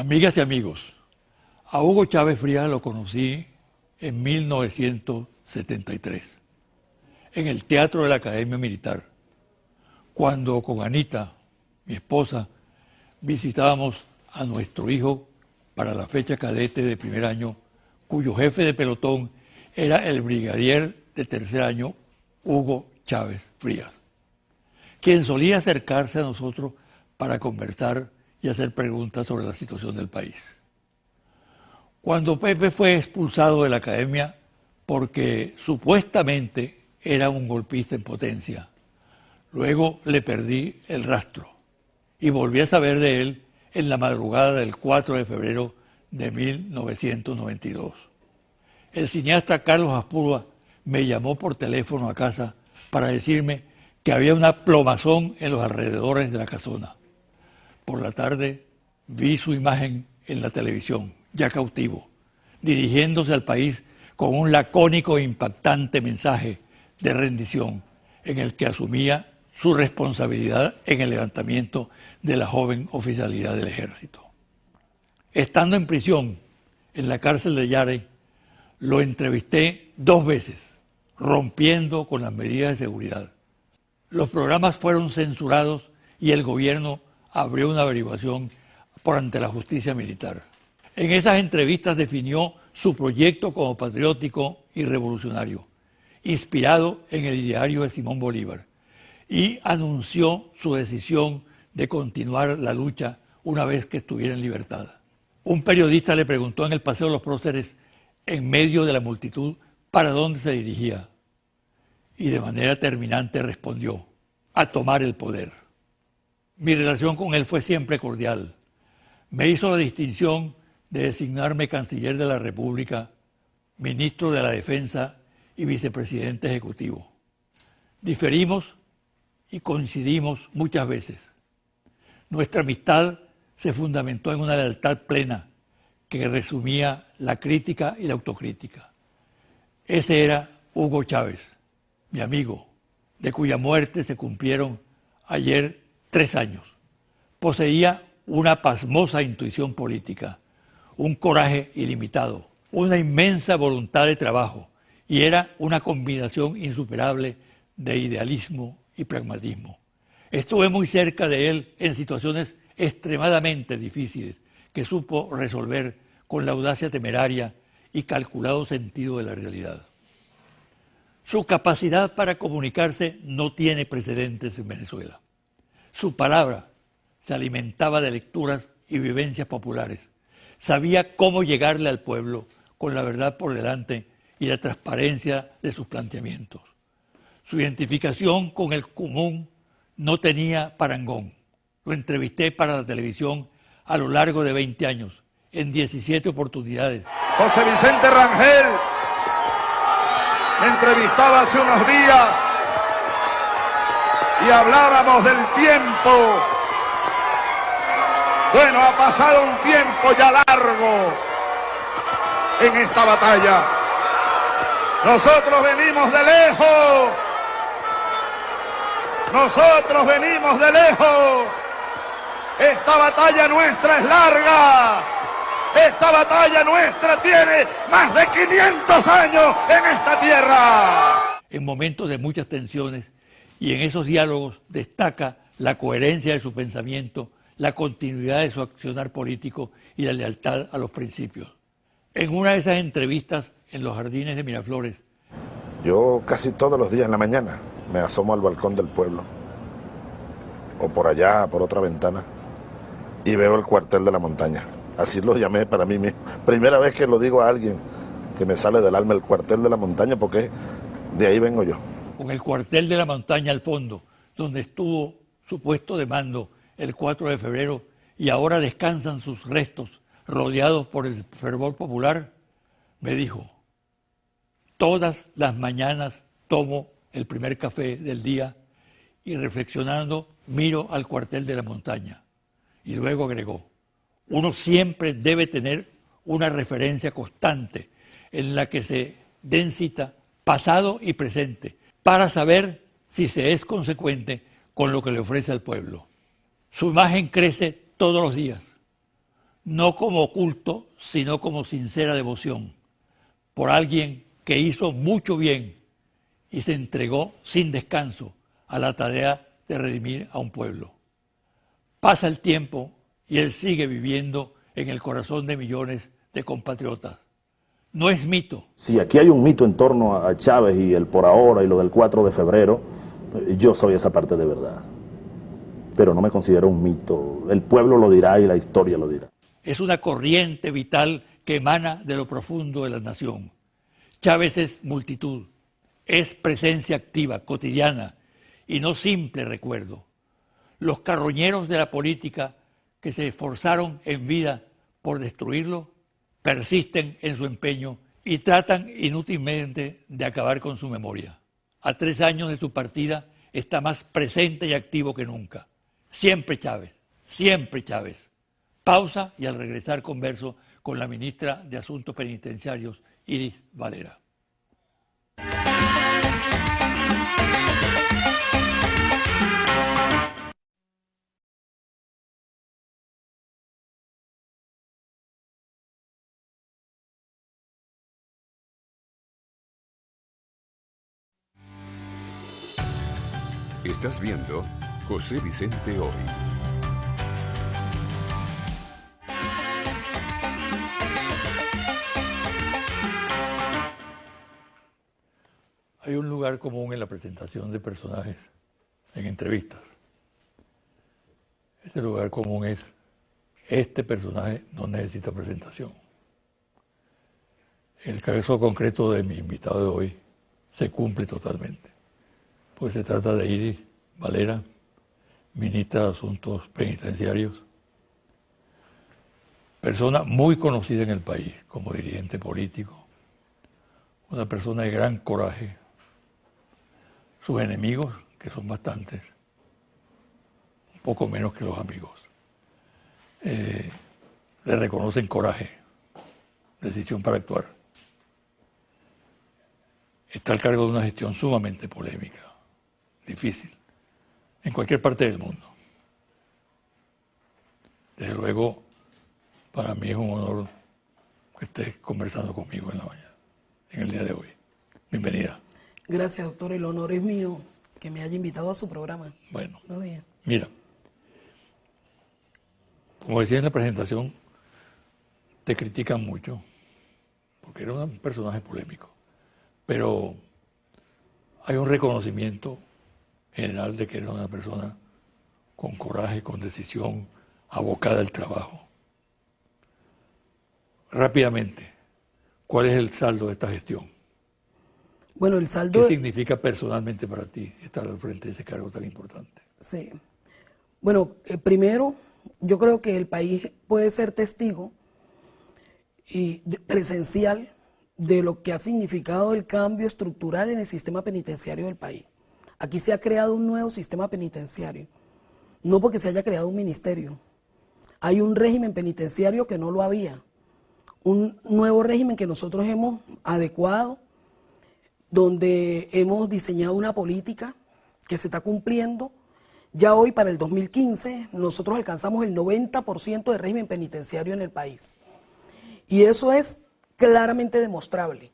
Amigas y amigos, a Hugo Chávez Frías lo conocí en 1973, en el Teatro de la Academia Militar, cuando con Anita, mi esposa, visitábamos a nuestro hijo para la fecha cadete de primer año, cuyo jefe de pelotón era el brigadier de tercer año, Hugo Chávez Frías, quien solía acercarse a nosotros para conversar y hacer preguntas sobre la situación del país. Cuando Pepe fue expulsado de la academia porque supuestamente era un golpista en potencia, luego le perdí el rastro y volví a saber de él en la madrugada del 4 de febrero de 1992. El cineasta Carlos Aspurúa me llamó por teléfono a casa para decirme que había una plomazón en los alrededores de la casona. Por la tarde vi su imagen en la televisión, ya cautivo, dirigiéndose al país con un lacónico e impactante mensaje de rendición en el que asumía su responsabilidad en el levantamiento de la joven oficialidad del ejército. Estando en prisión, en la cárcel de Yare, lo entrevisté 2 veces, rompiendo con las medidas de seguridad. Los programas fueron censurados y el gobierno abrió una averiguación por ante la justicia militar. En esas entrevistas definió su proyecto como patriótico y revolucionario, inspirado en el ideario de Simón Bolívar, y anunció su decisión de continuar la lucha una vez que estuviera en libertad. Un periodista le preguntó en el Paseo de los Próceres, en medio de la multitud, para dónde se dirigía, y de manera terminante respondió: a tomar el poder. Mi relación con él fue siempre cordial. Me hizo la distinción de designarme canciller de la República, ministro de la Defensa y vicepresidente ejecutivo. Diferimos y coincidimos muchas veces. Nuestra amistad se fundamentó en una lealtad plena que resumía la crítica y la autocrítica. Ese era Hugo Chávez, mi amigo, de cuya muerte se cumplieron ayer 3 años. Poseía una pasmosa intuición política, un coraje ilimitado, una inmensa voluntad de trabajo, y era una combinación insuperable de idealismo y pragmatismo. Estuve muy cerca de él en situaciones extremadamente difíciles que supo resolver con la audacia temeraria y calculado sentido de la realidad. Su capacidad para comunicarse no tiene precedentes en Venezuela. Su palabra se alimentaba de lecturas y vivencias populares. Sabía cómo llegarle al pueblo con la verdad por delante y la transparencia de sus planteamientos. Su identificación con el común no tenía parangón. Lo entrevisté para la televisión a lo largo de 20 años, en 17 oportunidades. José Vicente Rangel me entrevistaba hace unos días y hablábamos del tiempo. Bueno, ha pasado un tiempo ya largo en esta batalla. Nosotros venimos de lejos. Nosotros venimos de lejos. Esta batalla nuestra es larga. Esta batalla nuestra tiene más de 500 años en esta tierra. En momentos de muchas tensiones y en esos diálogos destaca la coherencia de su pensamiento, la continuidad de su accionar político y la lealtad a los principios. En una de esas entrevistas en los jardines de Miraflores. Yo casi todos los días en la mañana me asomo al balcón del pueblo, o por allá, por otra ventana, y veo el cuartel de la montaña. Así lo llamé para mí mismo. Primera vez que lo digo a alguien, que me sale del alma, el cuartel de la montaña, porque de ahí vengo yo. Con el cuartel de la montaña al fondo, donde estuvo su puesto de mando el 4 de febrero, y ahora descansan sus restos, rodeados por el fervor popular, me dijo: todas las mañanas tomo el primer café del día y reflexionando miro al cuartel de la montaña. Y luego agregó: uno siempre debe tener una referencia constante en la que se den cita pasado y presente para saber si se es consecuente con lo que le ofrece al pueblo. Su imagen crece todos los días. no como culto, sino como sincera devoción, por alguien que hizo mucho bien y se entregó sin descanso a la tarea de redimir a un pueblo. Pasa el tiempo y él sigue viviendo en el corazón de millones de compatriotas. No es mito. Si aquí hay un mito en torno a Chávez y el por ahora y lo del 4 de febrero, yo soy esa parte de verdad. Pero no me considero un mito. El pueblo lo dirá y la historia lo dirá. Es una corriente vital que emana de lo profundo de la nación. Chávez es multitud, es presencia activa, cotidiana y no simple recuerdo. Los carroñeros de la política que se esforzaron en vida por destruirlo persisten en su empeño y tratan inútilmente de acabar con su memoria. A 3 años de su partida está más presente y activo que nunca. Siempre Chávez, siempre Chávez. Pausa y al regresar converso con la ministra de Asuntos Penitenciarios, Iris Valera. Estás viendo José Vicente Hoy. Hay un lugar común en la presentación de personajes en entrevistas. Ese lugar común es: este personaje no necesita presentación. El caso concreto de mi invitado de hoy se cumple totalmente, pues se trata de Iris Valera, ministra de Asuntos Penitenciarios, persona muy conocida en el país como dirigente político, una persona de gran coraje. Sus enemigos, que son bastantes, un poco menos que los amigos, le reconocen coraje, decisión para actuar. Está al cargo de una gestión sumamente polémica, difícil, en cualquier parte del mundo. Desde luego, para mí es un honor que estés conversando conmigo en la mañana, en el día de hoy. Bienvenida. Gracias, doctor. El honor es mío que me haya invitado a su programa. Bueno, Buenos días. mira, como decía en la presentación, te critican mucho, porque eres un personaje polémico, pero hay un reconocimiento general de que eres una persona con coraje, con decisión, abocada al trabajo. Rápidamente, ¿cuál es el saldo de esta gestión? Bueno, el saldo... ¿Qué significa personalmente para ti estar al frente de ese cargo tan importante? Sí. Bueno, primero, yo creo que el país puede ser testigo y presencial de lo que ha significado el cambio estructural en el sistema penitenciario del país. Aquí se ha creado un nuevo sistema penitenciario, no porque se haya creado un ministerio. Hay un régimen penitenciario que no lo había, un nuevo régimen que nosotros hemos adecuado, donde hemos diseñado una política que se está cumpliendo. Ya hoy, para el 2015, nosotros alcanzamos el 90% de régimen penitenciario en el país. Y eso es claramente demostrable,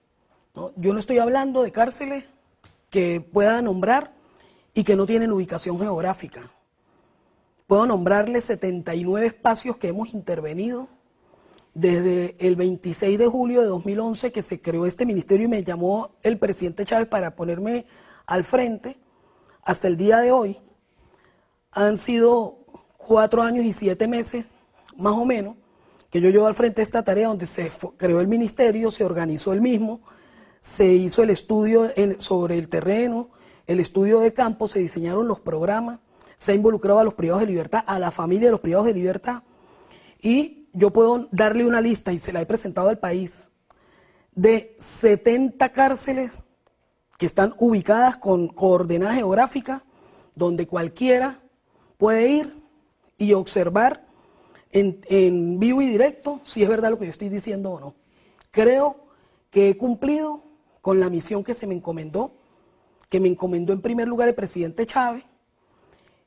¿no? Yo no estoy hablando de cárceles que pueda nombrar y que no tienen ubicación geográfica. Puedo nombrarles 79 espacios que hemos intervenido desde el 26 de julio de 2011 que se creó este ministerio y me llamó el presidente Chávez para ponerme al frente, hasta el día de hoy. Han sido 4 años y 7 meses, más o menos, que yo llevo al frente de esta tarea, donde se creó el ministerio, se organizó el mismo, se hizo el estudio sobre el terreno, el estudio de campo, se diseñaron los programas, se ha involucrado a los privados de libertad, a la familia de los privados de libertad, y yo puedo darle una lista, y se la he presentado al país, de 70 cárceles que están ubicadas con coordenadas geográficas, donde cualquiera puede ir y observar en vivo y directo si es verdad lo que yo estoy diciendo o no. Creo que he cumplido con la misión que se me encomendó, que me encomendó en primer lugar el presidente Chávez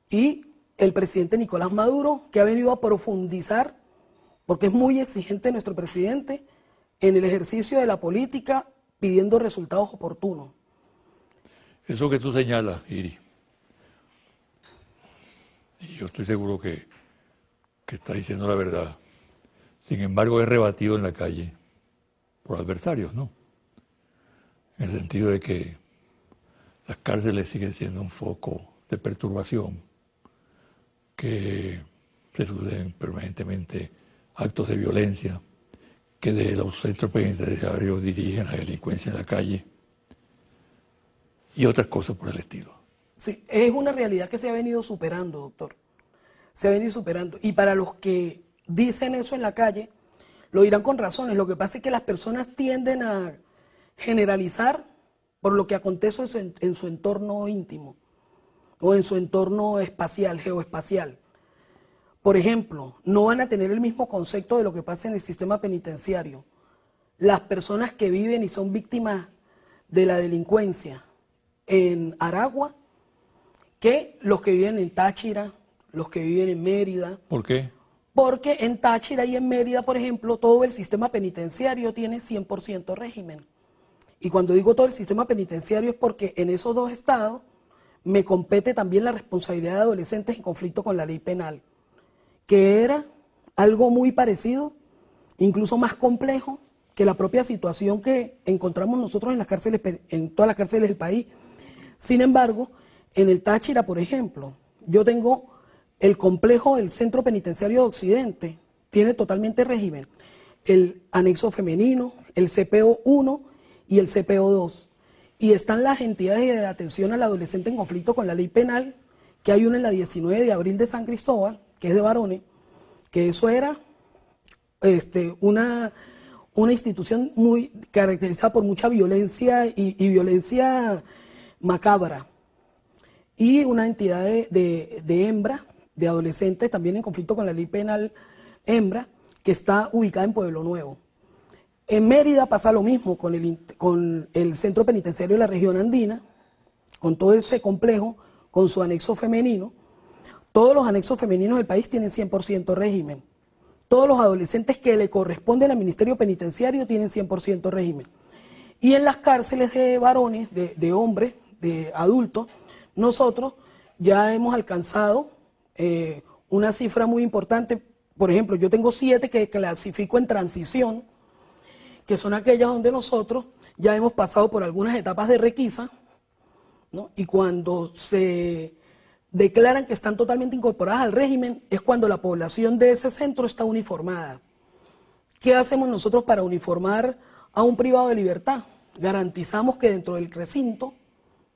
y el presidente Nicolás Maduro, que ha venido a profundizar porque es muy exigente nuestro presidente en el ejercicio de la política pidiendo resultados oportunos. Eso que tú señalas, Iri, y yo estoy seguro que está diciendo la verdad. Sin embargo, es rebatido en la calle por adversarios, ¿no? En el sentido de que las cárceles siguen siendo un foco de perturbación, que se suceden permanentemente actos de violencia, que desde los centros penitenciarios dirigen a la delincuencia en la calle y otras cosas por el estilo. Sí, es una realidad que se ha venido superando, doctor. Se ha venido superando. Y para los que dicen eso en la calle, lo dirán con razones. Lo que pasa es que las personas tienden a generalizar por lo que acontece en su entorno íntimo o en su entorno espacial, geoespacial. Por ejemplo, no van a tener el mismo concepto de lo que pasa en el sistema penitenciario. Las personas que viven y son víctimas de la delincuencia en Aragua que los que viven en Táchira, los que viven en Mérida. ¿Por qué? Porque en Táchira y en Mérida, por ejemplo, todo el sistema penitenciario tiene 100% régimen. Y cuando digo todo el sistema penitenciario es porque en esos dos estados me compete también la responsabilidad de adolescentes en conflicto con la ley penal, que era algo muy parecido, incluso más complejo que la propia situación que encontramos nosotros en las cárceles, en todas las cárceles del país. Sin embargo, en el Táchira, por ejemplo, yo tengo el complejo del Centro Penitenciario de Occidente, tiene totalmente régimen, el anexo femenino, el CPO 1 y el CPO 2. Y están las entidades de atención al adolescente en conflicto con la ley penal, que hay una en la 19 de abril de San Cristóbal, que es de varones, que eso era una institución muy caracterizada por mucha violencia y violencia macabra. Y una entidad de hembra, de adolescentes, también en conflicto con la ley penal hembra, que está ubicada en Pueblo Nuevo. En Mérida pasa lo mismo con el Centro Penitenciario de la Región Andina, con todo ese complejo, con su anexo femenino. Todos los anexos femeninos del país tienen 100% régimen. Todos los adolescentes que le corresponden al Ministerio Penitenciario tienen 100% régimen. Y en las cárceles de varones, de hombres, de adultos, nosotros ya hemos alcanzado una cifra muy importante. Por ejemplo, yo tengo 7 que clasifico en transición, que son aquellas donde nosotros ya hemos pasado por algunas etapas de requisa, ¿no? Y cuando se declaran que están totalmente incorporadas al régimen, es cuando la población de ese centro está uniformada. ¿Qué hacemos nosotros para uniformar a un privado de libertad? Garantizamos que dentro del recinto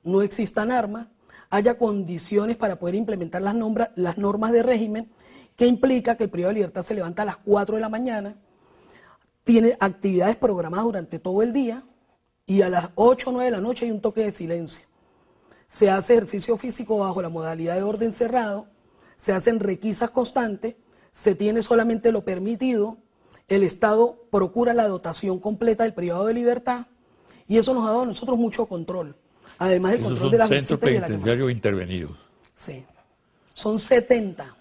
no existan armas, haya condiciones para poder implementar las normas de régimen, que implica que el privado de libertad se levanta a las 4 de la mañana, tiene actividades programadas durante todo el día y a las 8 o 9 de la noche hay un toque de silencio. Se hace ejercicio físico bajo la modalidad de orden cerrado, se hacen requisas constantes, se tiene solamente lo permitido, el Estado procura la dotación completa del privado de libertad y eso nos ha dado a nosotros mucho control, además del control de las visitas. Centros penitenciarios intervenidos. Sí, son 70.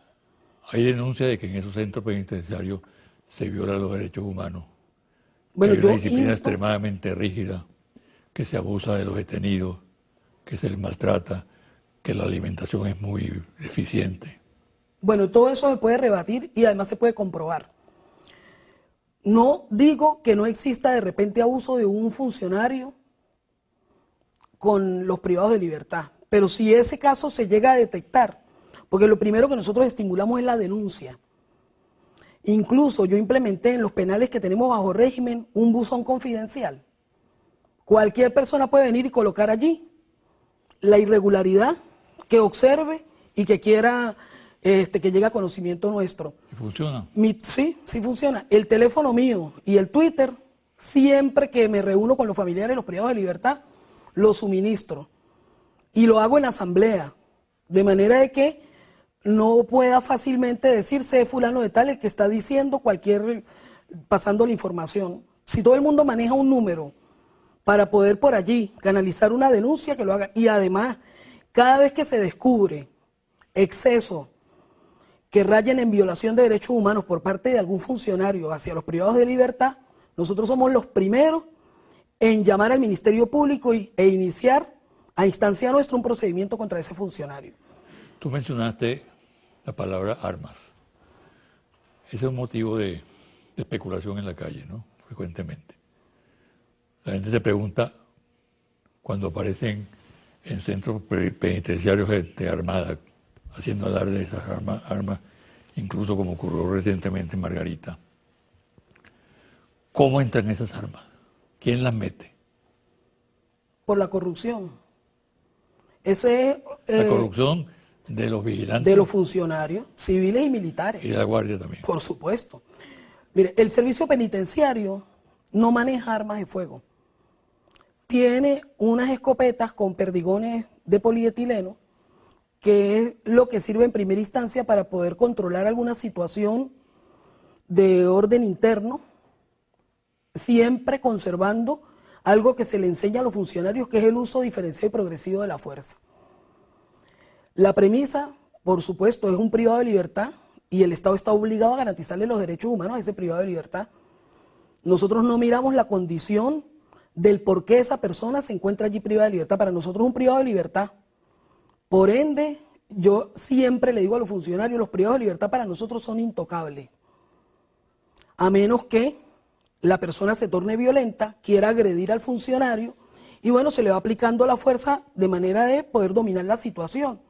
Hay denuncia de que en esos centros penitenciarios se violan los derechos humanos. Bueno, hay una disciplina extremadamente rígida, que se abusa de los detenidos, que se les maltrata, que la alimentación es muy deficiente. Bueno, todo eso se puede rebatir y además se puede comprobar. No digo que no exista de repente abuso de un funcionario con los privados de libertad, pero si ese caso se llega a detectar, porque lo primero que nosotros estimulamos es la denuncia. Incluso yo implementé en los penales que tenemos bajo régimen un buzón confidencial. Cualquier persona puede venir y colocar allí la irregularidad que observe y que quiera que llegue a conocimiento nuestro. ¿Funciona? Sí funciona. El teléfono mío y el Twitter, siempre que me reúno con los familiares de los privados de libertad, lo suministro. Y lo hago en asamblea, de manera de que no pueda fácilmente decirse fulano de tal el que está diciendo pasando la información. Si todo el mundo maneja un número para poder por allí canalizar una denuncia, que lo haga. Y además, cada vez que se descubre exceso que rayen en violación de derechos humanos por parte de algún funcionario hacia los privados de libertad, nosotros somos los primeros en llamar al Ministerio Público e iniciar a instancia nuestra un procedimiento contra ese funcionario. Tú mencionaste la palabra armas. Ese es un motivo de especulación en la calle, ¿no? Frecuentemente. La gente se pregunta, cuando aparecen en centros penitenciarios gente armada, haciendo alarde de esas armas, incluso como ocurrió recientemente en Margarita, ¿cómo entran esas armas? ¿Quién las mete? Por la corrupción. Ese es, la corrupción de los vigilantes. De los funcionarios civiles y militares. Y de la guardia también. Por supuesto. Mire, el servicio penitenciario no maneja armas de fuego. Tiene unas escopetas con perdigones de polietileno, que es lo que sirve en primera instancia para poder controlar alguna situación de orden interno, siempre conservando algo que se le enseña a los funcionarios, que es el uso diferenciado y progresivo de la fuerza. La premisa, por supuesto, es un privado de libertad y el Estado está obligado a garantizarle los derechos humanos a ese privado de libertad. Nosotros no miramos la condición del por qué esa persona se encuentra allí privada de libertad. Para nosotros es un privado de libertad. Por ende, yo siempre le digo a los funcionarios, los privados de libertad para nosotros son intocables. A menos que la persona se torne violenta, quiera agredir al funcionario y bueno, se le va aplicando la fuerza de manera de poder dominar la situación.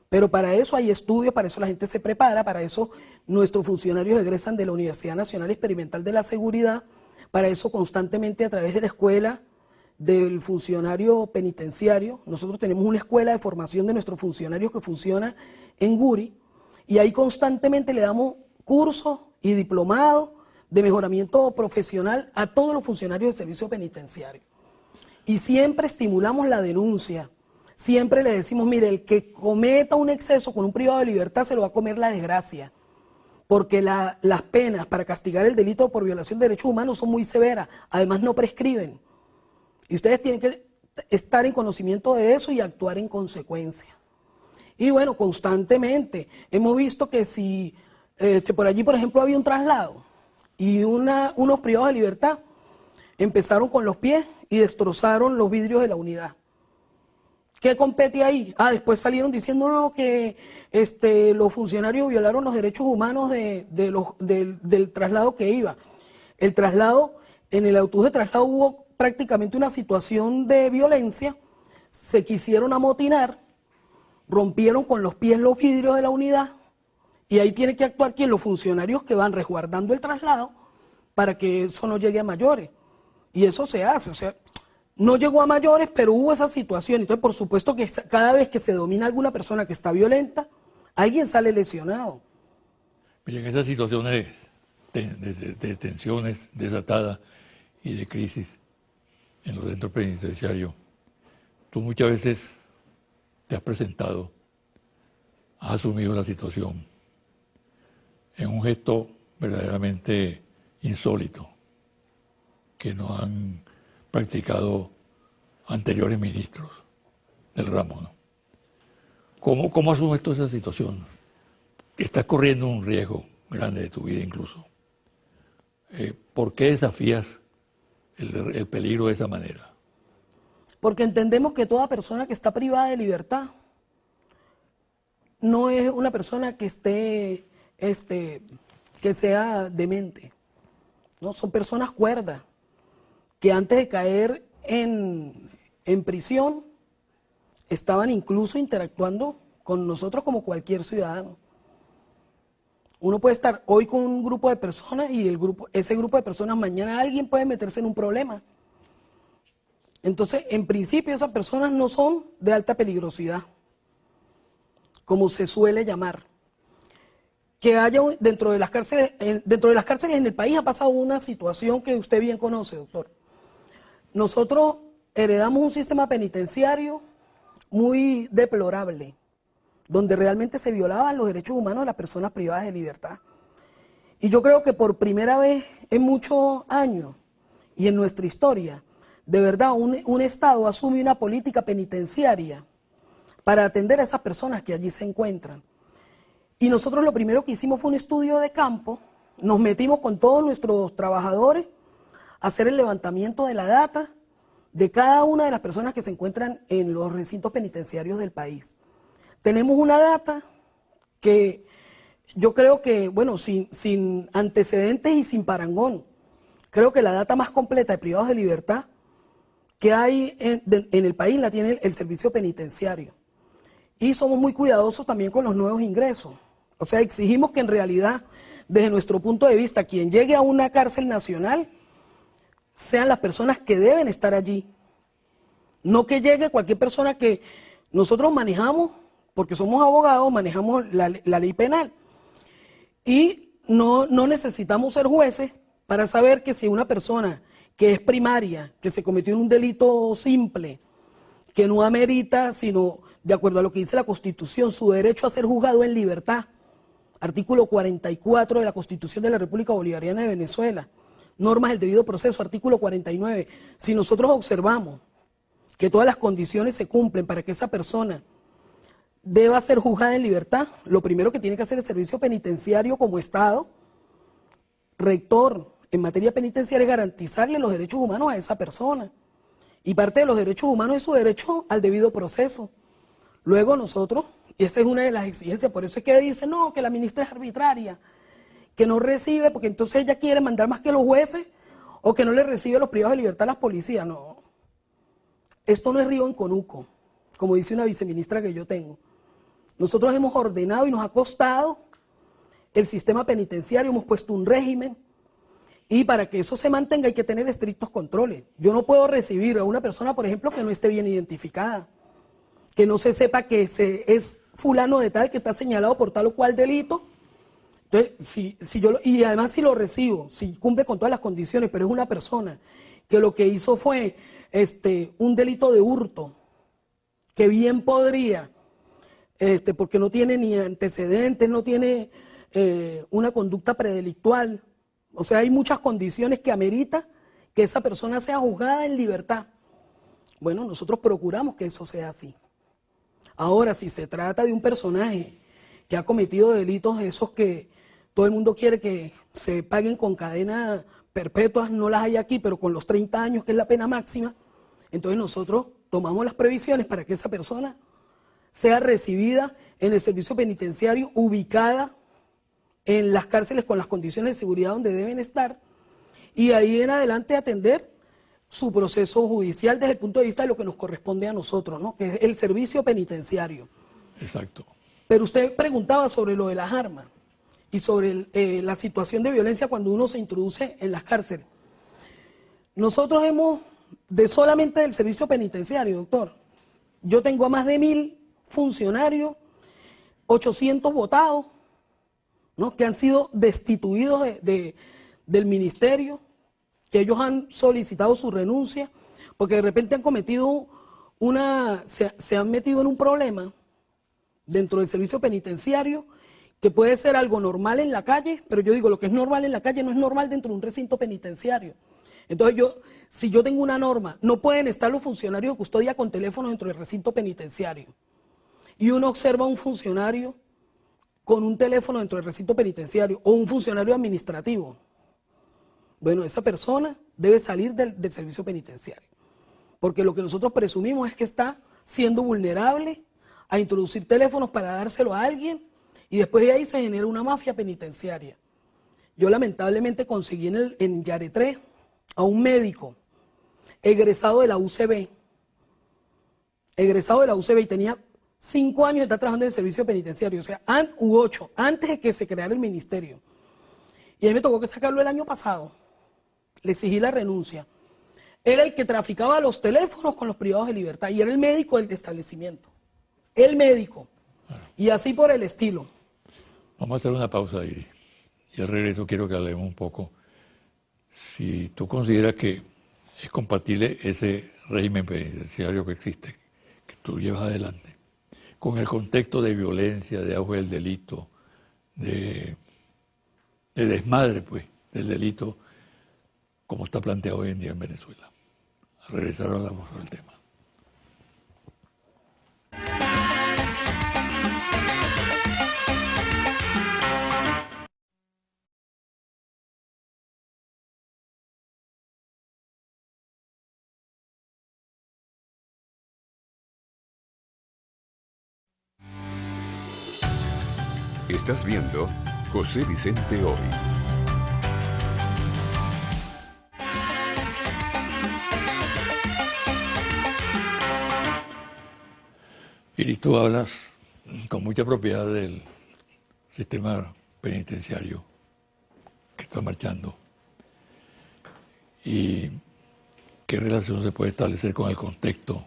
Pero para eso hay estudios, para eso la gente se prepara, para eso nuestros funcionarios egresan de la Universidad Nacional Experimental de la Seguridad, para eso constantemente a través de la escuela del funcionario penitenciario. Nosotros tenemos una escuela de formación de nuestros funcionarios que funciona en Guri y ahí constantemente le damos cursos y diplomados de mejoramiento profesional a todos los funcionarios del servicio penitenciario. Y siempre estimulamos la denuncia. Siempre le decimos, mire, el que cometa un exceso con un privado de libertad se lo va a comer la desgracia, porque las penas para castigar el delito por violación de derechos humanos son muy severas, además no prescriben. Y ustedes tienen que estar en conocimiento de eso y actuar en consecuencia. Y bueno, constantemente hemos visto que si que por allí, por ejemplo, había un traslado y unos privados de libertad empezaron con los pies y destrozaron los vidrios de la unidad. ¿Qué compete ahí? Después salieron diciendo no, que los funcionarios violaron los derechos humanos del traslado que iba. El traslado, en el autobús de traslado hubo prácticamente una situación de violencia, se quisieron amotinar, rompieron con los pies los vidrios de la unidad y ahí tiene que actuar los funcionarios que van resguardando el traslado para que eso no llegue a mayores. Y eso se hace, o sea, no llegó a mayores, pero hubo esa situación. Entonces, por supuesto que cada vez que se domina a alguna persona que está violenta, alguien sale lesionado. Miren, esas situaciones de tensiones desatadas y de crisis en los centros penitenciarios, tú muchas veces te has presentado, has asumido la situación en un gesto verdaderamente insólito que no han practicado anteriores ministros del ramo, ¿no? ¿Cómo asumes tú esa situación? Estás corriendo un riesgo grande de tu vida incluso. ¿Por qué desafías el peligro de esa manera? Porque entendemos que toda persona que está privada de libertad no es una persona que esté, que sea demente, ¿no? Son personas cuerdas, que antes de caer en prisión estaban incluso interactuando con nosotros como cualquier ciudadano. Uno puede estar hoy con un grupo de personas y ese grupo de personas mañana alguien puede meterse en un problema. Entonces, en principio esas personas no son de alta peligrosidad, como se suele llamar. Que haya dentro de las cárceles en el país ha pasado una situación que usted bien conoce, doctor. Nosotros heredamos un sistema penitenciario muy deplorable, donde realmente se violaban los derechos humanos de las personas privadas de libertad. Y yo creo que por primera vez en muchos años y en nuestra historia, de verdad, un Estado asume una política penitenciaria para atender a esas personas que allí se encuentran. Y nosotros lo primero que hicimos fue un estudio de campo, nos metimos con todos nuestros trabajadores a hacer el levantamiento de la data de cada una de las personas que se encuentran en los recintos penitenciarios del país. Tenemos una data que yo creo que, bueno, sin antecedentes y sin parangón, creo que la data más completa de privados de libertad que hay en el país la tiene el servicio penitenciario. Y somos muy cuidadosos también con los nuevos ingresos. O sea, exigimos que en realidad, desde nuestro punto de vista, quien llegue a una cárcel nacional sean las personas que deben estar allí. No que llegue cualquier persona que nosotros manejamos, porque somos abogados, manejamos la ley penal. Y no necesitamos ser jueces para saber que si una persona que es primaria, que se cometió un delito simple, que no amerita, sino de acuerdo a lo que dice la Constitución, su derecho a ser juzgado en libertad, artículo 44 de la Constitución de la República Bolivariana de Venezuela, normas del debido proceso, artículo 49, si nosotros observamos que todas las condiciones se cumplen para que esa persona deba ser juzgada en libertad, lo primero que tiene que hacer el servicio penitenciario como Estado, rector en materia penitenciaria, es garantizarle los derechos humanos a esa persona. Y parte de los derechos humanos es su derecho al debido proceso. Luego nosotros, y esa es una de las exigencias, por eso es que dicen, no, que la ministra es arbitraria, que no recibe, porque entonces ella quiere mandar más que los jueces, o que no le recibe los privados de libertad a las policías. No, esto no es río en conuco, como dice una viceministra que yo tengo. Nosotros hemos ordenado y nos ha costado el sistema penitenciario, hemos puesto un régimen, y para que eso se mantenga hay que tener estrictos controles. Yo no puedo recibir a una persona, por ejemplo, que no esté bien identificada, que no se sepa que es fulano de tal, que está señalado por tal o cual delito. Entonces, y además si lo recibo, si cumple con todas las condiciones, pero es una persona que lo que hizo fue un delito de hurto, que bien podría, porque no tiene ni antecedentes, no tiene una conducta predelictual. O sea, hay muchas condiciones que amerita que esa persona sea juzgada en libertad. Bueno, nosotros procuramos que eso sea así. Ahora, si se trata de un personaje que ha cometido delitos esos que todo el mundo quiere que se paguen con cadena perpetuas, no las hay aquí, pero con los 30 años, que es la pena máxima, entonces nosotros tomamos las previsiones para que esa persona sea recibida en el servicio penitenciario, ubicada en las cárceles con las condiciones de seguridad donde deben estar, y ahí en adelante atender su proceso judicial desde el punto de vista de lo que nos corresponde a nosotros, ¿no? Que es el servicio penitenciario. Exacto. Pero usted preguntaba sobre lo de las armas y sobre la situación de violencia cuando uno se introduce en las cárceles. Nosotros solamente del servicio penitenciario, doctor, yo tengo a más de 1000 funcionarios, 800 votados, ¿no? Que han sido destituidos del ministerio, que ellos han solicitado su renuncia, porque de repente han cometido se han metido en un problema dentro del servicio penitenciario, que puede ser algo normal en la calle, pero yo digo, lo que es normal en la calle no es normal dentro de un recinto penitenciario. Entonces si yo tengo una norma, no pueden estar los funcionarios de custodia con teléfono dentro del recinto penitenciario. Y uno observa a un funcionario con un teléfono dentro del recinto penitenciario, o un funcionario administrativo. Bueno, esa persona debe salir del servicio penitenciario, porque lo que nosotros presumimos es que está siendo vulnerable a introducir teléfonos para dárselo a alguien, y después de ahí se genera una mafia penitenciaria. Yo lamentablemente conseguí en Yaretré a un médico egresado de la UCB, y tenía 5 años de estar trabajando en el servicio penitenciario, o sea, 8, antes de que se creara el ministerio. Y a mí me tocó que sacarlo el año pasado. Le exigí la renuncia. Era el que traficaba los teléfonos con los privados de libertad y era el médico del establecimiento. El médico. Y así por el estilo. Vamos a hacer una pausa, Iris. Y al regreso quiero que hablemos un poco si tú consideras que es compatible ese régimen penitenciario que existe, que tú llevas adelante, con el contexto de violencia, de auge del delito, de desmadre, pues, del delito, como está planteado hoy en día en Venezuela. Al regresar hablamos sobre el tema. Estás viendo José Vicente Hoy. Y tú hablas con mucha propiedad del sistema penitenciario que está marchando. ¿Y qué relación se puede establecer con el contexto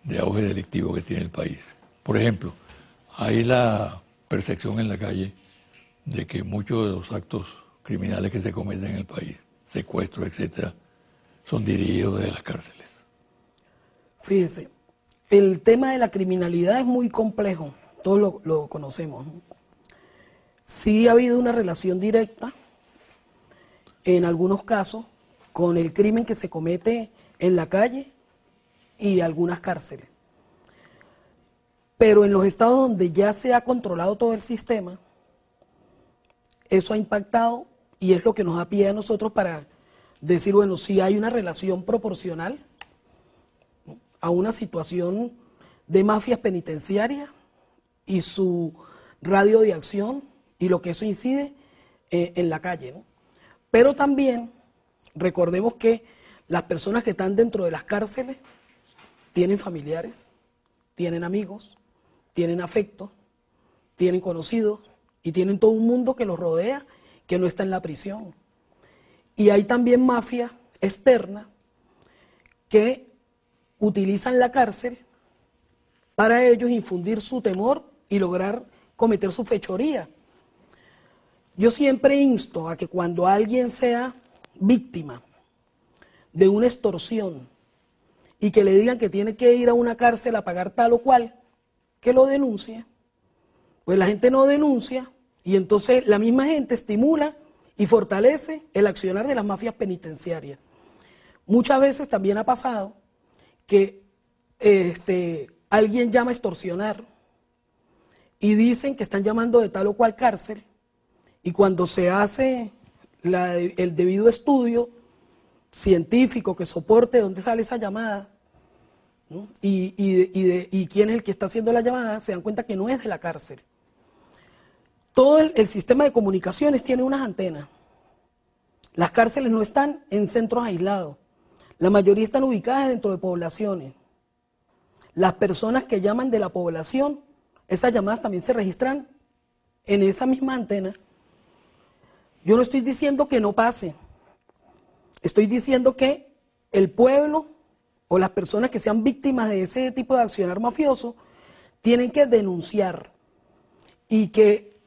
de auge delictivo que tiene el país? Por ejemplo, hay la percepción en la calle de que muchos de los actos criminales que se cometen en el país, secuestros, etcétera, son dirigidos desde las cárceles. Fíjense, el tema de la criminalidad es muy complejo, todos lo conocemos, ¿no? Sí ha habido una relación directa, en algunos casos, con el crimen que se comete en la calle y algunas cárceles. Pero en los estados donde ya se ha controlado todo el sistema, eso ha impactado y es lo que nos da pie a nosotros para decir, bueno, si hay una relación proporcional a una situación de mafias penitenciarias y su radio de acción y lo que eso incide en la calle, ¿no? Pero también recordemos que las personas que están dentro de las cárceles tienen familiares, tienen amigos, tienen afectos, tienen conocidos y tienen todo un mundo que los rodea que no está en la prisión. Y hay también mafias externas que utilizan la cárcel para ellos infundir su temor y lograr cometer su fechoría. Yo siempre insto a que cuando alguien sea víctima de una extorsión y que le digan que tiene que ir a una cárcel a pagar tal o cual, que lo denuncie. Pues la gente no denuncia y entonces la misma gente estimula y fortalece el accionar de las mafias penitenciarias. Muchas veces también ha pasado que alguien llama a extorsionar y dicen que están llamando de tal o cual cárcel y cuando se hace el debido estudio científico que soporte de dónde sale esa llamada, ¿no? y quién es el que está haciendo la llamada, se dan cuenta que no es de la cárcel. Todo el sistema de comunicaciones tiene unas antenas. Las cárceles no están en centros aislados. La mayoría están ubicadas dentro de poblaciones. Las personas que llaman de la población, esas llamadas también se registran en esa misma antena. Yo no estoy diciendo que no pase. Estoy diciendo que el pueblo o las personas que sean víctimas de ese tipo de accionar mafioso tienen que denunciar y que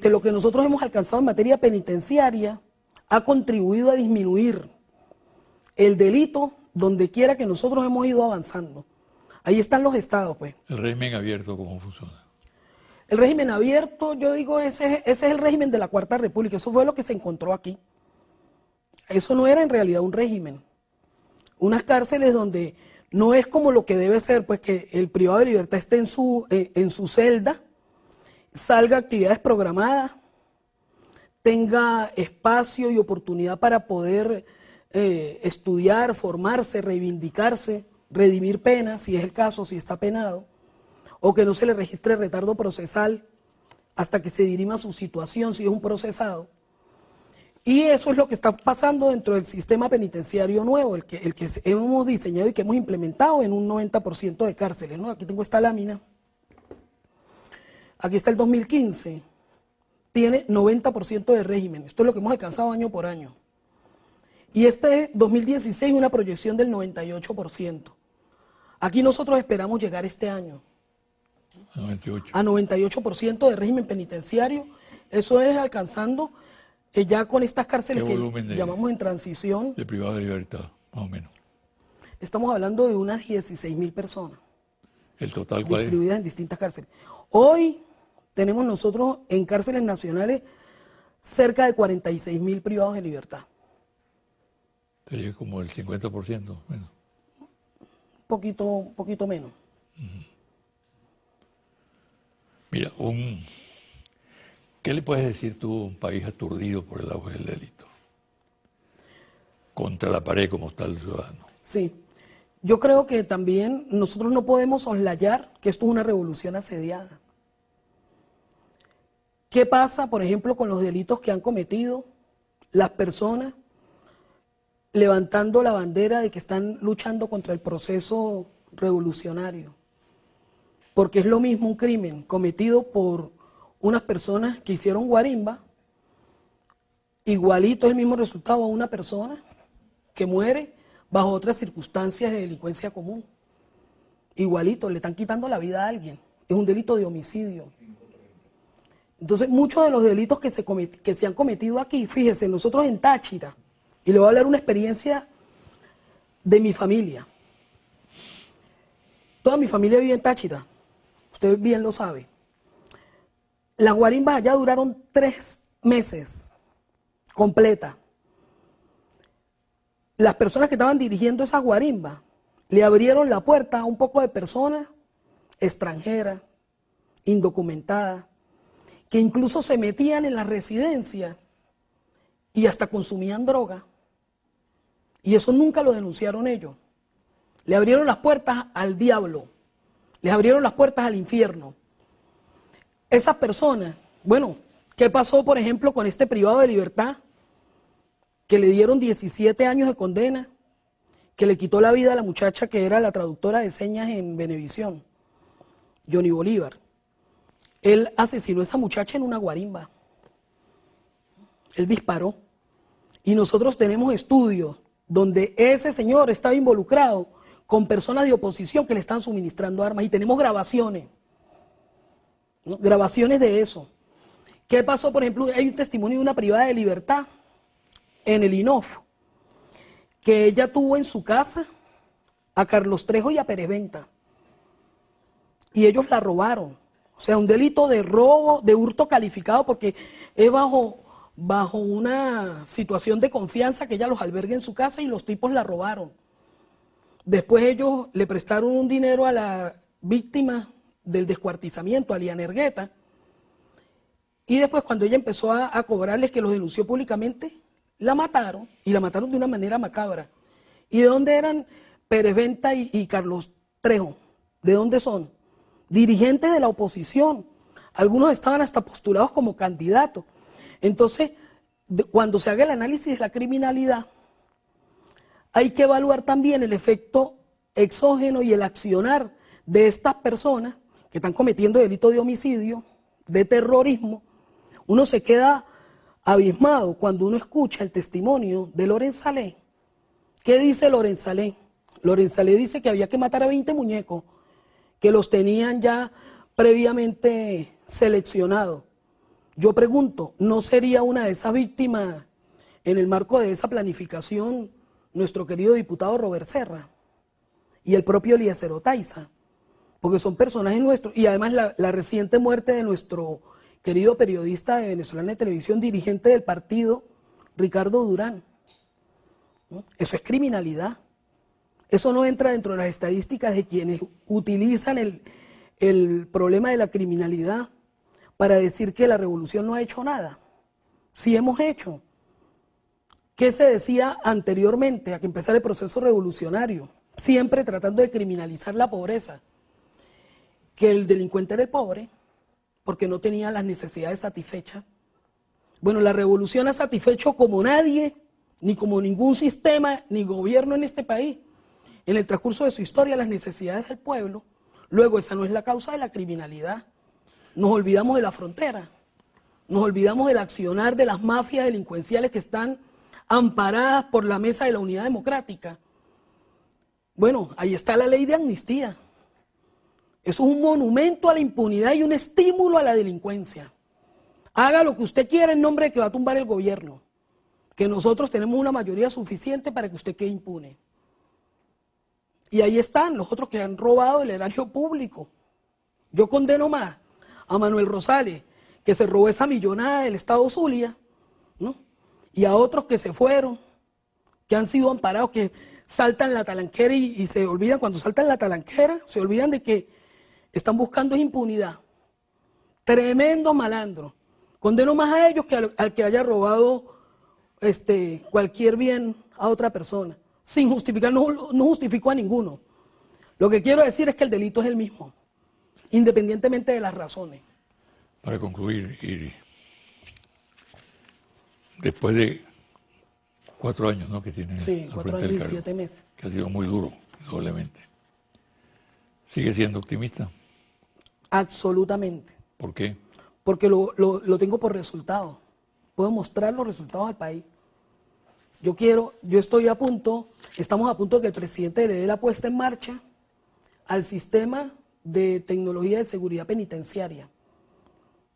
lo que nosotros hemos alcanzado en materia penitenciaria ha contribuido a disminuir el delito donde quiera que nosotros hemos ido avanzando. Ahí están los estados, pues. ¿El régimen abierto cómo funciona? El régimen abierto, yo digo, ese es el régimen de la Cuarta República, eso fue lo que se encontró aquí. Eso no era en realidad un régimen. Unas cárceles donde no es como lo que debe ser, pues que el privado de libertad esté en su celda, salga a actividades programadas, tenga espacio y oportunidad para poder estudiar, formarse, reivindicarse, redimir penas, si es el caso, si está penado, o que no se le registre retardo procesal hasta que se dirima su situación, si es un procesado. Y eso es lo que está pasando dentro del sistema penitenciario nuevo, el que hemos diseñado y que hemos implementado en un 90% de cárceles, ¿no? Aquí tengo esta lámina. Aquí está el 2015. Tiene 90% de régimen. Esto es lo que hemos alcanzado año por año. Y este 2016 una proyección del 98%. Aquí nosotros esperamos llegar este año 98. a 98% de régimen penitenciario. Eso es alcanzando ya con estas cárceles que llamamos en transición. De privado de libertad, más o menos. Estamos hablando de unas 16.000 personas. ¿El total cuál es? Distribuidas en distintas cárceles. Hoy tenemos nosotros en cárceles nacionales cerca de 46.000 privados de libertad. Sería como el 50%, bueno. Un poquito menos. Mira, ¿qué le puedes decir tú a un país aturdido por el auge del delito? Contra la pared como está el ciudadano. Sí, yo creo que también nosotros no podemos soslayar que esto es una revolución asediada. ¿Qué pasa, por ejemplo, con los delitos que han cometido las personas levantando la bandera de que están luchando contra el proceso revolucionario? Porque es lo mismo un crimen cometido por unas personas que hicieron guarimba, igualito es el mismo resultado a una persona que muere bajo otras circunstancias de delincuencia común. Igualito, le están quitando la vida a alguien. Es un delito de homicidio. Entonces, muchos de los delitos que se han cometido aquí, fíjese, nosotros en Táchira, y le voy a hablar una experiencia de mi familia. Toda mi familia vive en Táchira, usted bien lo sabe. Las guarimbas allá duraron 3 meses completa. Las personas que estaban dirigiendo esas guarimbas le abrieron la puerta a un poco de personas extranjeras, indocumentadas, que incluso se metían en la residencia y hasta consumían droga. Y eso nunca lo denunciaron ellos. Le abrieron las puertas al diablo, les abrieron las puertas al infierno. Esas personas, bueno, ¿qué pasó, por ejemplo, con este privado de libertad que le dieron 17 años de condena, que le quitó la vida a la muchacha que era la traductora de señas en Venevisión, Johnny Bolívar? Él asesinó a esa muchacha en una guarimba. Él disparó. Y nosotros tenemos estudios donde ese señor estaba involucrado con personas de oposición que le están suministrando armas. Y tenemos grabaciones, ¿no? Grabaciones de eso. ¿Qué pasó? Por ejemplo, hay un testimonio de una privada de libertad en el INOF, que ella tuvo en su casa a Carlos Trejo y a Pérez Venta. Y ellos la robaron. O sea, un delito de robo, de hurto calificado, porque es bajo una situación de confianza que ella los alberga en su casa y los tipos la robaron. Después ellos le prestaron un dinero a la víctima del descuartizamiento, a Liana Ergueta, y después cuando ella empezó a cobrarles, que los denunció públicamente, la mataron, y la mataron de una manera macabra. ¿Y de dónde eran Pérez Venta y Carlos Trejo? ¿De dónde son? Dirigentes de la oposición. Algunos estaban hasta postulados como candidatos. Entonces, cuando se haga el análisis de la criminalidad, hay que evaluar también el efecto exógeno y el accionar de estas personas que están cometiendo delitos de homicidio, de terrorismo. Uno se queda abismado cuando uno escucha el testimonio de Lorenzalé. ¿Qué dice Lorenzalé? Lorenzalé dice que había que matar a 20 muñecos, que los tenían ya previamente seleccionados. Yo pregunto, ¿no sería una de esas víctimas en el marco de esa planificación nuestro querido diputado Robert Serra y el propio Eliezer Otaiza? Porque son personajes nuestros, y además la reciente muerte de nuestro querido periodista de Venezolana de Televisión, dirigente del partido, Ricardo Durán. ¿No? Eso es criminalidad. Eso no entra dentro de las estadísticas de quienes utilizan el problema de la criminalidad para decir que la revolución no ha hecho nada. Sí hemos hecho. ¿Qué se decía anteriormente a que empezara el proceso revolucionario? Siempre tratando de criminalizar la pobreza. Que el delincuente era el pobre, porque no tenía las necesidades satisfechas. Bueno, la revolución ha satisfecho como nadie, ni como ningún sistema, ni gobierno en este país, en el transcurso de su historia, las necesidades del pueblo. Luego, esa no es la causa de la criminalidad. Nos olvidamos de la frontera, nos olvidamos del accionar de las mafias delincuenciales que están amparadas por la Mesa de la Unidad Democrática. Bueno, ahí está la ley de amnistía. Eso es un monumento a la impunidad y un estímulo a la delincuencia. Haga lo que usted quiera en nombre de que va a tumbar el gobierno, que nosotros tenemos una mayoría suficiente para que usted quede impune. Y ahí están los otros que han robado el erario público. Yo condeno más a Manuel Rosales, que se robó esa millonada del Estado Zulia, ¿no? Y a otros que se fueron, que han sido amparados, que saltan la talanquera y se olvidan, cuando saltan la talanquera, se olvidan de que están buscando impunidad. Tremendo malandro. Condeno más a ellos que al que haya robado cualquier bien a otra persona. Sin justificar, no justifico a ninguno. Lo que quiero decir es que el delito es el mismo, independientemente de las razones. Para concluir, Iris, después de 4 años, ¿no?, que tiene Sí, al 4 frente años del y cargo, 7 meses. que ha sido muy duro, doblemente. ¿Sigue siendo optimista? Absolutamente. ¿Por qué? Porque lo tengo por resultados. Puedo mostrar los resultados al país. Estamos a punto de que el presidente le dé la puesta en marcha al sistema de tecnología de seguridad penitenciaria.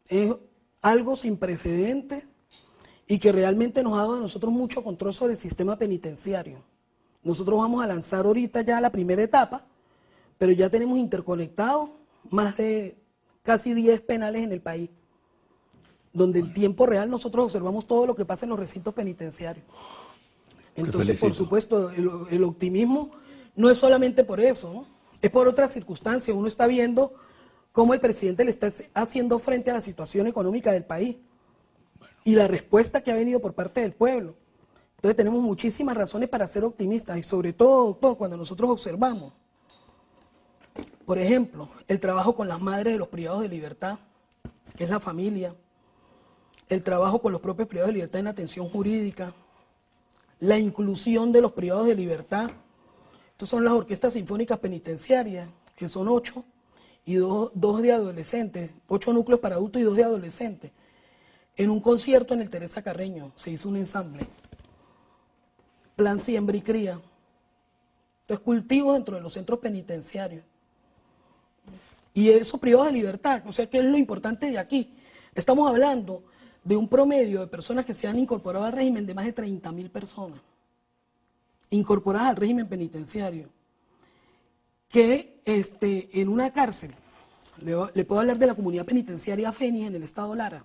Es algo sin precedentes y que realmente nos ha dado a nosotros mucho control sobre el sistema penitenciario. Nosotros vamos a lanzar ahorita ya la primera etapa, pero ya tenemos interconectados más de casi 10 penales en el país, donde en tiempo real nosotros observamos todo lo que pasa en los recintos penitenciarios. Entonces, por supuesto, el optimismo no es solamente por eso, ¿no? Es por otras circunstancias. Uno está viendo cómo el presidente le está haciendo frente a la situación económica del país y la respuesta que ha venido por parte del pueblo. Entonces tenemos muchísimas razones para ser optimistas y sobre todo, doctor, cuando nosotros observamos, por ejemplo, el trabajo con las madres de los privados de libertad, que es la familia, el trabajo con los propios privados de libertad en atención jurídica, la inclusión de los privados de libertad. Estas son las orquestas sinfónicas penitenciarias, que son 8 y 2 de adolescentes, 8 núcleos para adultos y 2 de adolescentes. En un concierto en el Teresa Carreño se hizo un ensamble. Plan Siembra y Cría. Entonces, cultivos dentro de los centros penitenciarios. Y esos privados de libertad, o sea, ¿qué es lo importante de aquí? Estamos hablando de un promedio de personas que se han incorporado al régimen de más de 30.000 personas, incorporadas al régimen penitenciario, que en una cárcel, le puedo hablar de la comunidad penitenciaria Fénix en el estado Lara,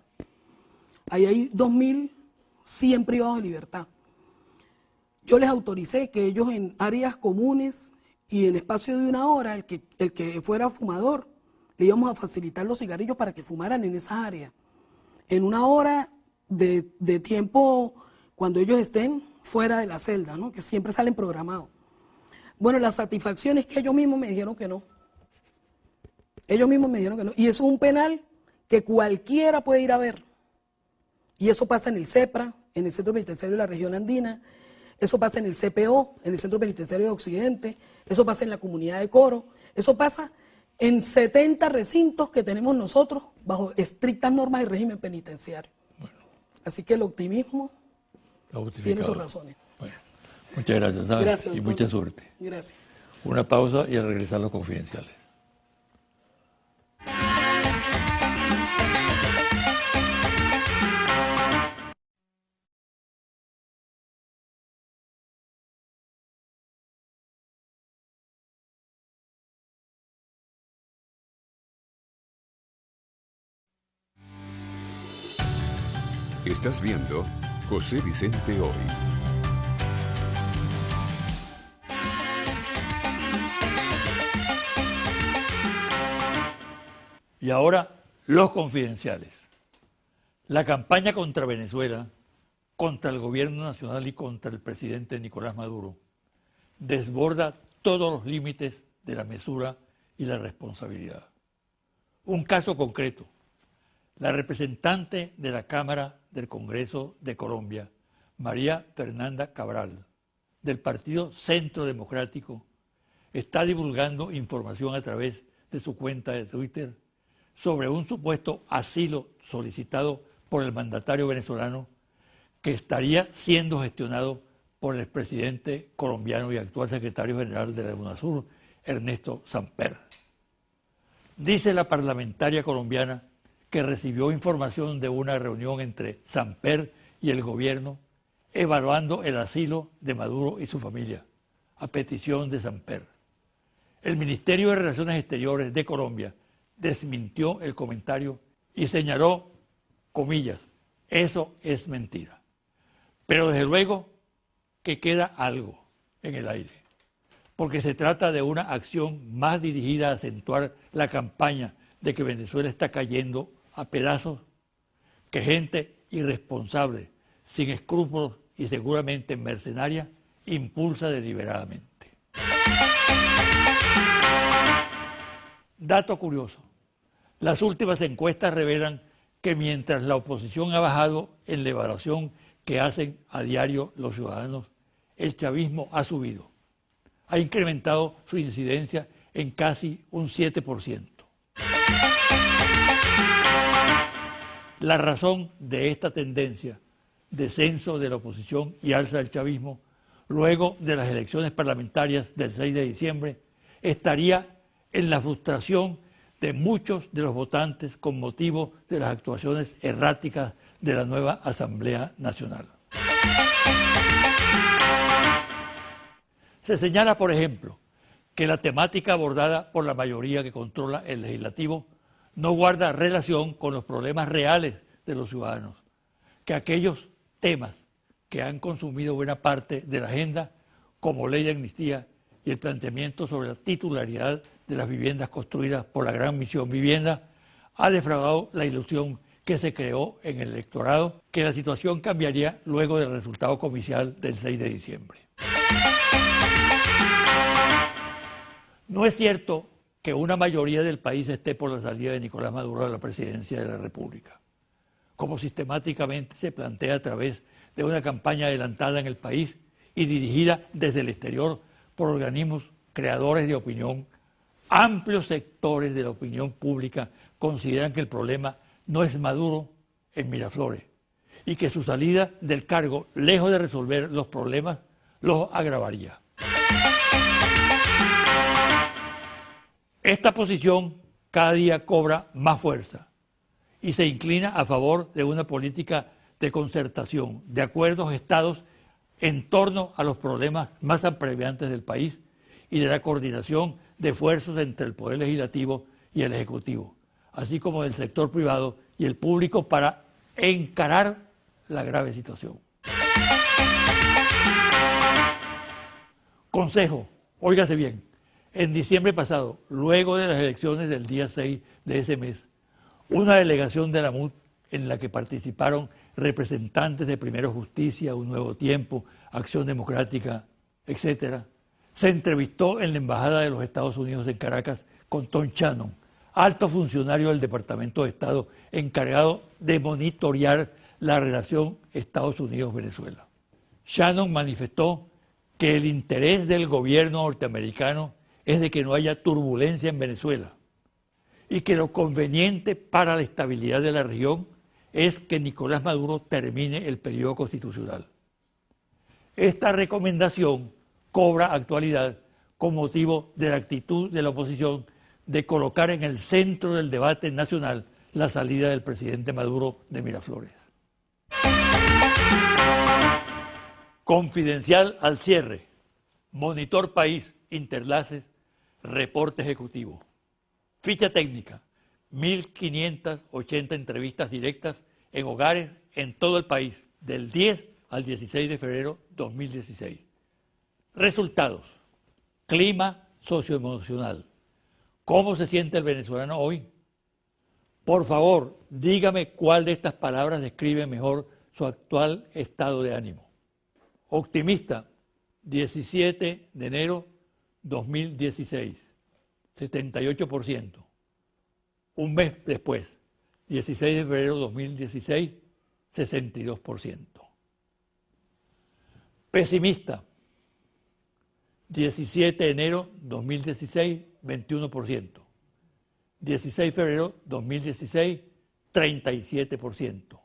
ahí hay 2.100 privados de libertad. Yo les autoricé que ellos en áreas comunes y en espacio de 1 hora, el que fuera fumador, le íbamos a facilitar los cigarrillos para que fumaran en esas áreas. En 1 hora de tiempo cuando ellos estén fuera de la celda, ¿no?, que siempre salen programados. Bueno, la satisfacción es que ellos mismos me dijeron que no. Ellos mismos me dijeron que no. Y eso es un penal que cualquiera puede ir a ver. Y eso pasa en el CEPRA, en el Centro Penitenciario de la Región Andina, eso pasa en el CPO, en el Centro Penitenciario de Occidente, eso pasa en la comunidad de Coro, eso pasa en 70 recintos que tenemos nosotros bajo estrictas normas del régimen penitenciario. Bueno. Así que el optimismo tiene sus razones. Bueno, muchas gracias, ¿sabes? Gracias, y mucha suerte. Gracias. Una pausa y a regresar los confidenciales. Estás viendo José Vicente Hoy. Y ahora, los confidenciales. La campaña contra Venezuela, contra el gobierno nacional y contra el presidente Nicolás Maduro desborda todos los límites de la mesura y la responsabilidad. Un caso concreto. La representante de la Cámara del Congreso de Colombia, María Fernanda Cabral, del Partido Centro Democrático, está divulgando información a través de su cuenta de Twitter sobre un supuesto asilo solicitado por el mandatario venezolano que estaría siendo gestionado por el expresidente colombiano y actual secretario general de la UNASUR, Ernesto Samper. Dice la parlamentaria colombiana que recibió información de una reunión entre Samper y el gobierno evaluando el asilo de Maduro y su familia, a petición de Samper. El Ministerio de Relaciones Exteriores de Colombia desmintió el comentario y señaló, comillas, eso es mentira. Pero desde luego que queda algo en el aire, porque se trata de una acción más dirigida a acentuar la campaña de que Venezuela está cayendo a pedazos, que gente irresponsable, sin escrúpulos y seguramente mercenaria, impulsa deliberadamente. Dato curioso. Las últimas encuestas revelan que mientras la oposición ha bajado en la evaluación que hacen a diario los ciudadanos, el chavismo ha subido. Ha incrementado su incidencia en casi un 7%. La razón de esta tendencia, descenso de la oposición y alza del chavismo, luego de las elecciones parlamentarias del 6 de diciembre, estaría en la frustración de muchos de los votantes con motivo de las actuaciones erráticas de la nueva Asamblea Nacional. Se señala, por ejemplo, que la temática abordada por la mayoría que controla el legislativo no guarda relación con los problemas reales de los ciudadanos, que aquellos temas que han consumido buena parte de la agenda, como ley de amnistía y el planteamiento sobre la titularidad de las viviendas construidas por la Gran Misión Vivienda, ha defraudado la ilusión que se creó en el electorado que la situación cambiaría luego del resultado comicial del 6 de diciembre. No es cierto que una mayoría del país esté por la salida de Nicolás Maduro de la presidencia de la República, como sistemáticamente se plantea a través de una campaña adelantada en el país y dirigida desde el exterior por organismos creadores de opinión. Amplios sectores de la opinión pública consideran que el problema no es Maduro en Miraflores y que su salida del cargo, lejos de resolver los problemas, los agravaría. Esta posición cada día cobra más fuerza y se inclina a favor de una política de concertación, de acuerdos estados en torno a los problemas más apremiantes del país y de la coordinación de esfuerzos entre el Poder Legislativo y el Ejecutivo, así como del sector privado y el público para encarar la grave situación. Consejo, óigase bien. En diciembre pasado, luego de las elecciones del día 6 de ese mes, una delegación de la MUD en la que participaron representantes de Primero Justicia, Un Nuevo Tiempo, Acción Democrática, etc., se entrevistó en la Embajada de los Estados Unidos en Caracas con Tom Shannon, alto funcionario del Departamento de Estado encargado de monitorear la relación Estados Unidos-Venezuela. Shannon manifestó que el interés del gobierno norteamericano es de que no haya turbulencia en Venezuela y que lo conveniente para la estabilidad de la región es que Nicolás Maduro termine el periodo constitucional. Esta recomendación cobra actualidad con motivo de la actitud de la oposición de colocar en el centro del debate nacional la salida del presidente Maduro de Miraflores. Confidencial al cierre. Monitor País, Interlaces, reporte ejecutivo. Ficha técnica, 1.580 entrevistas directas en hogares en todo el país, del 10 al 16 de febrero 2016. Resultados, clima socioemocional. ¿Cómo se siente el venezolano hoy? Por favor, dígame cuál de estas palabras describe mejor su actual estado de ánimo. Optimista, 17 de enero 2016, 78%. Un mes después, 16 de febrero 2016, 62%. Pesimista, 17 de enero 2016, 21%. 16 de febrero 2016, 37%.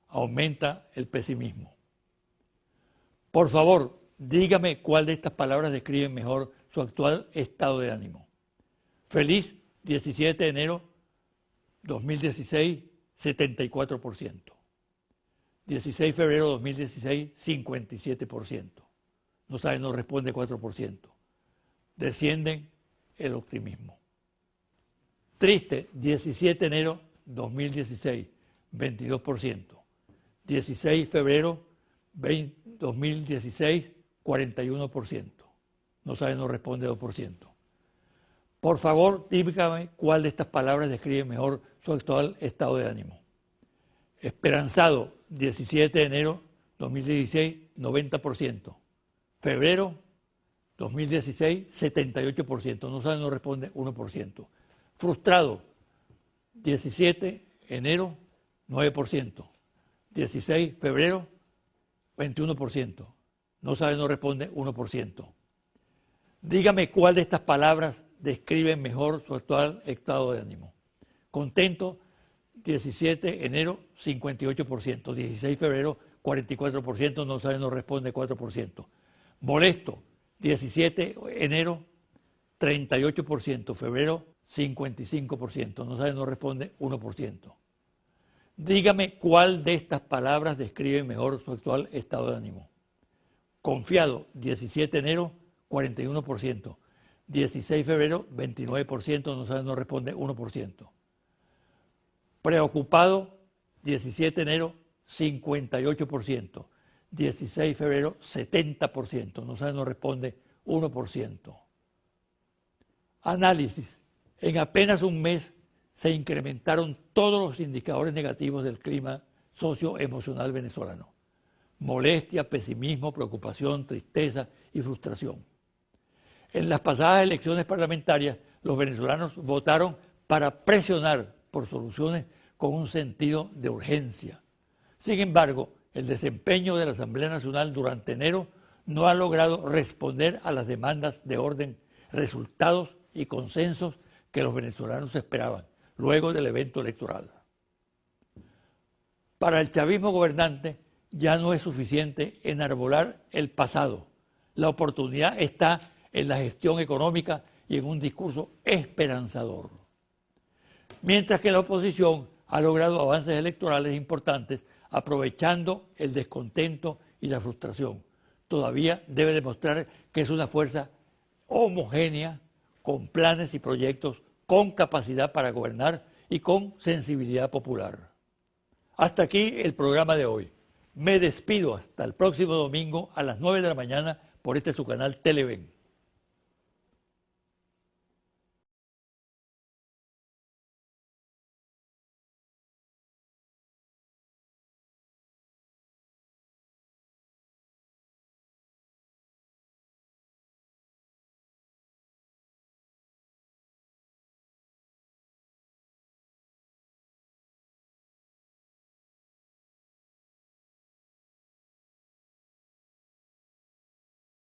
Aumenta el pesimismo. Por favor, dígame cuál de estas palabras describe mejor su actual estado de ánimo. Feliz, 17 de enero 2016, 74%. 16 de febrero 2016, 57%. No sabe, no responde 4%. Descienden el optimismo. Triste, 17 de enero 2016, 22%. 16 de febrero 2016, 41%. No sabe, no responde 2%. Por favor, dígame cuál de estas palabras describe mejor su actual estado de ánimo. Esperanzado, 17 de enero 2016, 90%. Febrero 2016, 78%. No sabe, no responde 1%. Frustrado, 17 de enero 9%. 16, febrero, 21%. No sabe, no responde, 1%. Dígame cuál de estas palabras describe mejor su actual estado de ánimo. Contento, 17 enero, 58%. 16 febrero, 44%. No sabe, no responde, 4%. Molesto, 17 enero, 38%. Febrero, 55%. No sabe, no responde, 1%. Dígame cuál de estas palabras describe mejor su actual estado de ánimo. Confiado, 17 enero, 41%. 16 febrero, 29%. No sabe, no responde, 1%. Preocupado, 17 enero, 58%. 16 febrero, 70%. No sabe, no responde, 1%. Análisis. En apenas un mes se incrementaron todos los indicadores negativos del clima socioemocional venezolano. Molestia, pesimismo, preocupación, tristeza y frustración. En las pasadas elecciones parlamentarias, los venezolanos votaron para presionar por soluciones con un sentido de urgencia. Sin embargo, el desempeño de la Asamblea Nacional durante enero no ha logrado responder a las demandas de orden, resultados y consensos que los venezolanos esperaban luego del evento electoral. Para el chavismo gobernante ya no es suficiente enarbolar el pasado. La oportunidad está en la gestión económica y en un discurso esperanzador. Mientras que la oposición ha logrado avances electorales importantes aprovechando el descontento y la frustración, todavía debe demostrar que es una fuerza homogénea, con planes y proyectos, con capacidad para gobernar y con sensibilidad popular. Hasta aquí el programa de hoy. Me despido hasta el próximo domingo a las 9 de la mañana por este su canal Televen.